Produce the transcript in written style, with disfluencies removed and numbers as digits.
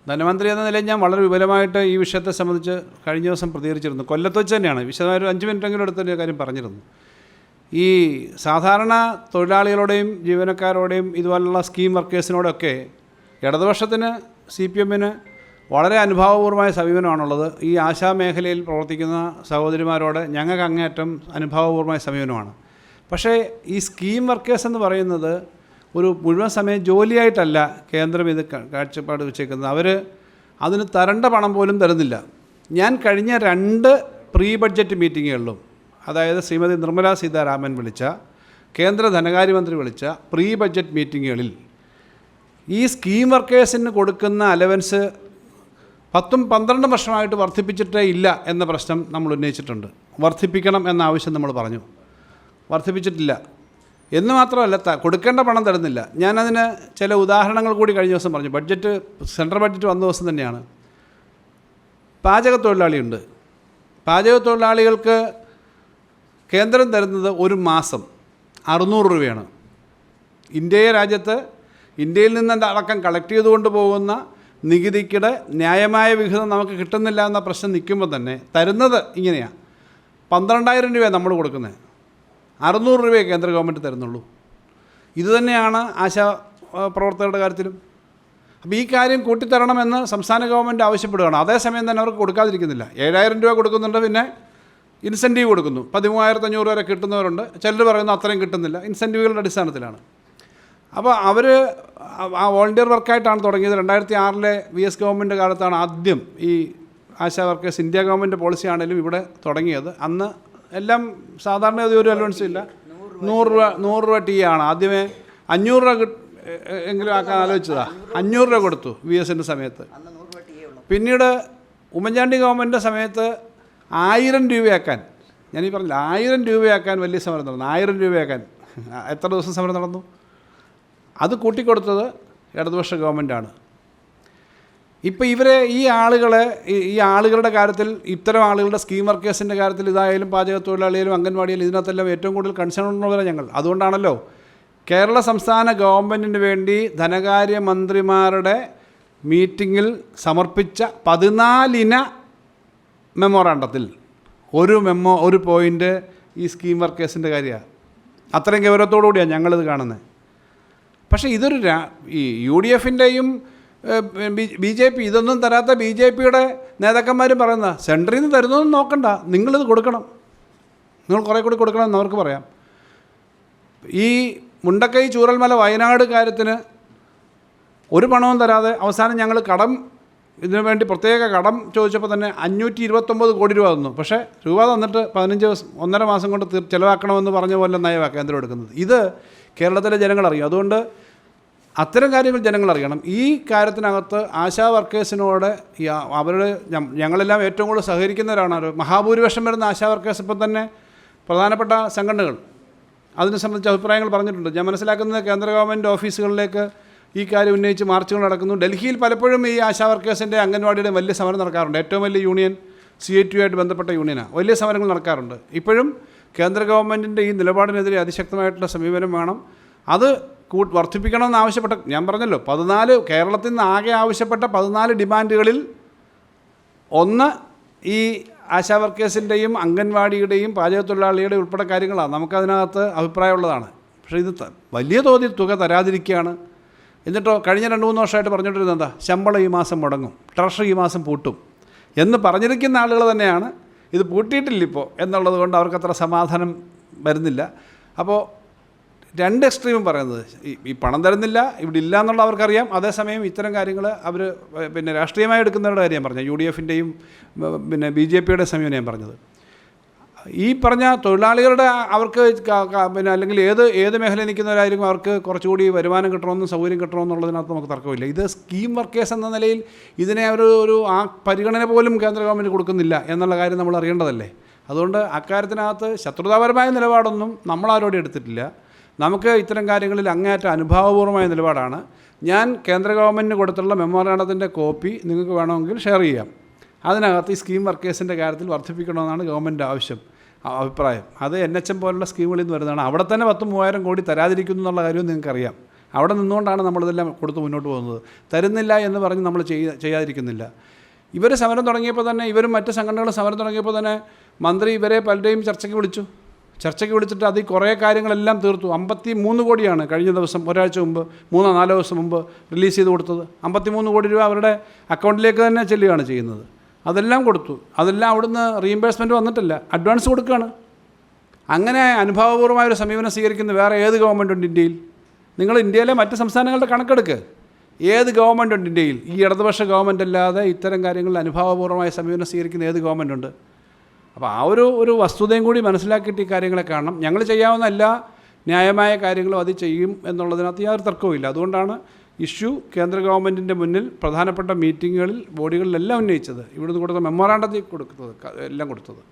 ധനമന്ത്രി എന്ന നിലയിൽ ഞാൻ വളരെ വിപുലമായിട്ട് ഈ വിഷയത്തെ സംബന്ധിച്ച് കഴിഞ്ഞ ദിവസം പ്രതികരിച്ചിരുന്നു. കൊല്ലത്ത് വെച്ച് തന്നെയാണ് വിശദമായ ഒരു 5 മിനിറ്റെങ്കിലും എടുത്തൊരു കാര്യം പറഞ്ഞിരുന്നു. ഈ സാധാരണ തൊഴിലാളികളോടെയും ജീവനക്കാരോടെയും ഇതുപോലുള്ള സ്കീം വർക്കേഴ്സിനോടൊക്കെ ഇടതുപക്ഷത്തിന് CPM വളരെ അനുഭാവപൂർവമായ സമീപനമാണുള്ളത്. ഈ ആശാമേഖലയിൽ പ്രവർത്തിക്കുന്ന സഹോദരിമാരോട് ഞങ്ങൾക്ക് അങ്ങേയറ്റം അനുഭാവപൂർവമായ സമീപനമാണ്. പക്ഷേ ഈ സ്കീം വർക്കേഴ്സ് എന്ന് പറയുന്നത് ഒരു മുഴുവൻ സമയം ജോലിയായിട്ടല്ല കേന്ദ്രം ഇത് കാഴ്ചപ്പാട് വെച്ചേക്കുന്നത്. അവർ അതിന് തരേണ്ട പണം പോലും തരുന്നില്ല. ഞാൻ കഴിഞ്ഞ 2 പ്രീ ബഡ്ജറ്റ് മീറ്റിങ്ങുകളിലും, അതായത് ശ്രീമതി നിർമ്മലാ സീതാരാമൻ വിളിച്ച, കേന്ദ്ര ധനകാര്യമന്ത്രി വിളിച്ച പ്രീ ബഡ്ജറ്റ് മീറ്റിങ്ങുകളിൽ ഈ സ്കീം വർക്കേഴ്സിന് കൊടുക്കുന്ന അലവൻസ് 10-12 വർഷമായിട്ട് വർദ്ധിപ്പിച്ചിട്ടേ ഇല്ല എന്ന പ്രശ്നം നമ്മൾ ഉന്നയിച്ചിട്ടുണ്ട്. വർദ്ധിപ്പിക്കണം എന്ന ആവശ്യം നമ്മൾ പറഞ്ഞു. വർദ്ധിപ്പിച്ചിട്ടില്ല എന്ന് മാത്രമല്ല, കൊടുക്കേണ്ട പണം തരുന്നില്ല. ഞാനതിന് ചില ഉദാഹരണങ്ങൾ കൂടി കഴിഞ്ഞ ദിവസം പറഞ്ഞു. സെൻട്രൽ ബഡ്ജറ്റ് വന്ന ദിവസം തന്നെയാണ്. പാചക തൊഴിലാളിയുണ്ട്. പാചക തൊഴിലാളികൾക്ക് കേന്ദ്രം തരുന്നത് ഒരു മാസം 600 രൂപയാണ്. ഇന്ത്യയിൽ നിന്ന് അടക്കം കളക്ട് ചെയ്തുകൊണ്ട് പോകുന്ന നികുതിക്കിടെ ന്യായമായ വിഹിതം നമുക്ക് കിട്ടുന്നില്ല എന്ന പ്രശ്നം നിൽക്കുമ്പോൾ തന്നെ തരുന്നത് ഇങ്ങനെയാണ്. 12,000 രൂപയാണ് നമ്മൾ കൊടുക്കുന്നത്. 600 രൂപയെ കേന്ദ്ര ഗവൺമെൻറ് തരുന്നുള്ളൂ. ഇതുതന്നെയാണ് ആശാ പ്രവർത്തകരുടെ കാര്യത്തിലും. അപ്പോൾ ഈ കാര്യം കൂട്ടിത്തരണമെന്ന് സംസ്ഥാന ഗവൺമെൻറ് ആവശ്യപ്പെടുകയാണ്. അതേസമയം തന്നെ അവർക്ക് കൊടുക്കാതിരിക്കുന്നില്ല. 7,000 രൂപ കൊടുക്കുന്നുണ്ട്, പിന്നെ ഇൻസെൻറ്റീവ് കൊടുക്കുന്നു. 13,500 വരെ കിട്ടുന്നവരുണ്ട്. ചിലർ പറയുന്നു അത്രയും കിട്ടുന്നില്ല. ഇൻസെൻറ്റീവുകളുടെ അടിസ്ഥാനത്തിലാണ്. അപ്പോൾ അവർ ആ വോളണ്ടിയർ വർക്കായിട്ടാണ് തുടങ്ങിയത്. 2006 VS ഗവൺമെൻറ് കാലത്താണ് ആദ്യം ഈ ASHA workers, India government policy ആണെങ്കിലും ഇവിടെ തുടങ്ങിയത്. അന്ന് എല്ലാം സാധാരണ ഒരു അലവൻസും ഇല്ല. 100 രൂപ ടീ ആണ്. ആദ്യമേ 500 രൂപ എങ്കിലും ആക്കാൻ ആലോചിച്ചതാണ്. 500 രൂപ കൊടുത്തു VSൻ്റെ സമയത്ത്. പിന്നീട് ഉമ്മൻചാണ്ടി ഗവൺമെൻറ്റിൻ്റെ സമയത്ത് 1000 രൂപയാക്കാൻ, ഞാനീ പറഞ്ഞില്ല, 1000 രൂപയാക്കാൻ വലിയ സമരം നടന്നു. 1000 രൂപയാക്കാൻ എത്ര ദിവസം സമരം നടന്നു? അത് കൂട്ടിക്കൊടുത്തത് ഇടതുപക്ഷ ഗവൺമെൻറ്റാണ്. ഇപ്പോൾ ഈ ആളുകളുടെ കാര്യത്തിൽ, ഇത്തരം ആളുകളുടെ സ്കീം വർക്കേഴ്സിൻ്റെ കാര്യത്തിൽ, ഇതായാലും പാചക തൊഴിലാളിയാലും അംഗൻവാടിയിലും ഇതിനകത്തെല്ലാം ഏറ്റവും കൂടുതൽ കൺസേൺ ഉള്ളവരെ ഞങ്ങൾ. അതുകൊണ്ടാണല്ലോ കേരള സംസ്ഥാന ഗവൺമെൻറ്റിന് വേണ്ടി ധനകാര്യമന്ത്രിമാരുടെ മീറ്റിങ്ങിൽ സമർപ്പിച്ച 14 മെമ്മോറാണ്ടത്തിൽ ഒരു പോയിൻ്റ് ഈ സ്കീം വർക്കേഴ്സിൻ്റെ കാര്യമാണ്. അത്രയും ഗൗരവത്തോടു കൂടിയാണ് ഞങ്ങളിത് കാണുന്നത്. പക്ഷേ ഇതൊരു ഈ UDFൻ്റെയും BJP ഇതൊന്നും തരാത്ത BJPയുടെ നേതാക്കന്മാരും പറയുന്ന, സെൻറ്ററിൽ നിന്ന് തരുന്നതൊന്നും നോക്കണ്ട, നിങ്ങളിത് കൊടുക്കണം, നിങ്ങൾ കുറേ കൂടി കൊടുക്കണമെന്ന് അവർക്ക് പറയാം. ഈ മുണ്ടക്കൈ ചൂരൽമല വയനാട് കാര്യത്തിന് ഒരു പണവും തരാതെ അവസാനം ഞങ്ങൾ ഇതിനു വേണ്ടി പ്രത്യേക കടം ചോദിച്ചപ്പോൾ തന്നെ 529 കോടി രൂപ തന്നു. പക്ഷേ രൂപ തന്നിട്ട് 1.5 മാസം കൊണ്ട് ചിലവാക്കണമെന്ന് പറഞ്ഞ പോലെ നയമാണ് കേന്ദ്രം എടുക്കുന്നത്. ഇത് കേരളത്തിലെ ജനങ്ങളറിയും. അതുകൊണ്ട് അത്തരം കാര്യങ്ങൾ ജനങ്ങളറിയണം. ഈ കാര്യത്തിനകത്ത് ആശാ വർക്കേഴ്സിനോട് ഞങ്ങളെല്ലാം ഏറ്റവും കൂടുതൽ സഹകരിക്കുന്നവരാണ്. മഹാഭൂരിപക്ഷം വരുന്ന ആശാ വർക്കേഴ്സ് ഇപ്പം തന്നെ പ്രധാനപ്പെട്ട സംഘടനകൾ അതിനെ സംബന്ധിച്ച് അഭിപ്രായങ്ങൾ പറഞ്ഞിട്ടുണ്ട്. ഞാൻ മനസ്സിലാക്കുന്നത് കേന്ദ്ര ഗവൺമെൻറ് ഓഫീസുകളിലേക്ക് ഈ കാര്യം ഉന്നയിച്ച് മാർച്ചുകൾ നടക്കുന്നു. ഡൽഹിയിൽ പലപ്പോഴും ഈ ആശാ വർക്കേഴ്സിൻ്റെ അംഗൻവാടിയുടെ വലിയ സമരം നടക്കാറുണ്ട്. ഏറ്റവും വലിയ യൂണിയൻ CITU ആയിട്ട് ബന്ധപ്പെട്ട യൂണിയനാണ്. വലിയ സമരങ്ങൾ നടക്കാറുണ്ട്. ഇപ്പോഴും കേന്ദ്ര ഗവൺമെൻറ്റിൻ്റെ ഈ നിലപാടിനെതിരെ അതിശക്തമായിട്ടുള്ള സമീപനം വേണം. അത് വർദ്ധിപ്പിക്കണമെന്ന് ആവശ്യപ്പെട്ട, ഞാൻ പറഞ്ഞല്ലോ, 14 കേരളത്തിൽ നിന്ന് ആകെ ആവശ്യപ്പെട്ട 14 ഡിമാൻഡുകളിൽ ഒന്ന് ഈ ആശാ വർക്കേഴ്സിൻ്റെയും അംഗൻവാടിയുടെയും പാചക തൊഴിലാളികളുടെയും ഉൾപ്പെടെ കാര്യങ്ങളാണ്. നമുക്കതിനകത്ത് അഭിപ്രായമുള്ളതാണ്. പക്ഷേ ഇത് വലിയ തോതിൽ തുക തരാതിരിക്കുകയാണ്. എന്നിട്ടോ കഴിഞ്ഞ 2-3 വർഷമായിട്ട് പറഞ്ഞിട്ടിരുന്നത് എന്താ? ശമ്പളം ഈ മാസം മുടങ്ങും, ട്രഷറി ഈ മാസം പൂട്ടും എന്ന് പറഞ്ഞിരിക്കുന്ന ആളുകൾ തന്നെയാണ് ഇത് പൂട്ടിയിട്ടില്ലിപ്പോൾ എന്നുള്ളത് കൊണ്ട് അവർക്കത്ര സമാധാനം വരുന്നില്ല. അപ്പോൾ 2 എക്സ്ട്രീമും പറയുന്നത് ഈ പണം തരുന്നില്ല, ഇവിടെ ഇല്ല എന്നുള്ള അവർക്കറിയാം. അതേസമയം ഇത്തരം കാര്യങ്ങൾ അവർ രാഷ്ട്രീയമായി എടുക്കുന്നവരുടെ കാര്യം ഞാൻ പറഞ്ഞത്, UDFൻ്റെയും BJPയുടെ സമയം ഞാൻ പറഞ്ഞത്. ഈ പറഞ്ഞ തൊഴിലാളികളുടെ അവർക്ക് അല്ലെങ്കിൽ ഏത് മേഖലയിൽ നിൽക്കുന്നവരായിരിക്കും അവർക്ക് കുറച്ചുകൂടി വരുമാനം കിട്ടണമെന്നും സൗകര്യം കിട്ടണമെന്നുള്ളതിനകത്ത് നമുക്ക് തർക്കമില്ല. ഇത് സ്കീം വർക്കേഴ്സ് എന്ന നിലയിൽ ഇതിനെ ഒരു ആ പരിഗണന പോലും കേന്ദ്ര ഗവൺമെൻറ് കൊടുക്കുന്നില്ല എന്നുള്ള കാര്യം നമ്മൾ അറിയേണ്ടതല്ലേ. അതുകൊണ്ട് അക്കാര്യത്തിനകത്ത് ശത്രുതാപരമായ നിലപാടൊന്നും നമ്മളാരോടും എടുത്തിട്ടില്ല. നമുക്ക് ഇത്തരം കാര്യങ്ങളിൽ അങ്ങേയറ്റം അനുഭാവപൂർവമായ നിലപാടാണ്. ഞാൻ കേന്ദ്ര ഗവൺമെൻറ്റിന് കൊടുത്തുള്ള മെമ്മോറാണ്ടത്തിൻ്റെ കോപ്പി നിങ്ങൾക്ക് വേണമെങ്കിൽ ഷെയർ ചെയ്യാം. അതിനകത്ത് ഈ സ്കീം വർക്കേഴ്സിൻ്റെ കാര്യത്തിൽ വർദ്ധിപ്പിക്കണമെന്നാണ് ഗവൺമെൻറ് അഭിപ്രായം. അത് NHM പോലുള്ള സ്കീമുകളിൽ നിന്ന് വരുന്നതാണ്. അവിടെ തന്നെ 10-3000 കോടി തരാതിരിക്കുന്നു എന്നുള്ള കാര്യവും നിങ്ങൾക്കറിയാം. അവിടെ നിന്നുകൊണ്ടാണ് നമ്മളിതെല്ലാം കൊടുത്ത് മുന്നോട്ട് പോകുന്നത്. തരുന്നില്ല എന്ന് പറഞ്ഞ് നമ്മൾ ചെയ്യാതിരിക്കുന്നില്ല. ഇവർ സമരം തുടങ്ങിയപ്പോൾ തന്നെ, ഇവരും മറ്റ് സംഘടനകൾ സമരം തുടങ്ങിയപ്പോൾ തന്നെ മന്ത്രി ഇവരെ പലരെയും ചർച്ചയ്ക്ക് വിളിച്ചിട്ട് അതിൽ കുറേ കാര്യങ്ങളെല്ലാം തീർത്തു. 53 കോടിയാണ് കഴിഞ്ഞ ദിവസം ഒരാഴ്ച മുമ്പ് 3-4 ദിവസം മുമ്പ് റിലീസ് ചെയ്ത് കൊടുത്തത്. 53 കോടി രൂപ അവരുടെ അക്കൗണ്ടിലേക്ക് തന്നെ ചെല്ലുകയാണ് ചെയ്യുന്നത്. അതെല്ലാം കൊടുത്തു. അതെല്ലാം അവിടുന്ന് റീഇംബേഴ്സ്മെൻറ്റ് വന്നിട്ടില്ല, അഡ്വാൻസ് കൊടുക്കുകയാണ്. അങ്ങനെ അനുഭാവപൂർവ്വമായൊരു സമീപനം സ്വീകരിക്കുന്ന വേറെ ഏത് ഗവൺമെൻറ് ഉണ്ട് ഇന്ത്യയിൽ? നിങ്ങൾ ഇന്ത്യയിലെ മറ്റ് സംസ്ഥാനങ്ങളുടെ കണക്കെടുക്ക്. ഏത് ഗവൺമെൻറ് ഉണ്ട് ഇന്ത്യയിൽ? ഈ ഇടതുപക്ഷ ഗവൺമെൻറ് അല്ലാതെ ഇത്തരം കാര്യങ്ങളിൽ അനുഭാവപൂർവ്വമായ സമീപനം സ്വീകരിക്കുന്ന ഏത് ഗവൺമെൻറ് ഉണ്ട്? അപ്പോൾ ആ ഒരു വസ്തുതയും കൂടി മനസ്സിലാക്കിയിട്ട് ഈ കാര്യങ്ങളെ കാണണം. ഞങ്ങൾ ചെയ്യാവുന്ന എല്ലാ ന്യായമായ കാര്യങ്ങളും അത് ചെയ്യും എന്നുള്ളതിനകത്ത് യാതൊരു തർക്കവുമില്ല. അതുകൊണ്ടാണ് ഇഷ്യൂ കേന്ദ്ര ഗവൺമെൻറ്റിൻ്റെ മുന്നിൽ പ്രധാനപ്പെട്ട മീറ്റിങ്ങുകളിൽ, ബോഡികളിലെല്ലാം ഉന്നയിച്ചത്. ഇവിടുന്ന് കൊടുത്ത മെമ്മോറാണ്ടത്തിൽ എല്ലാം കൊടുത്തത്.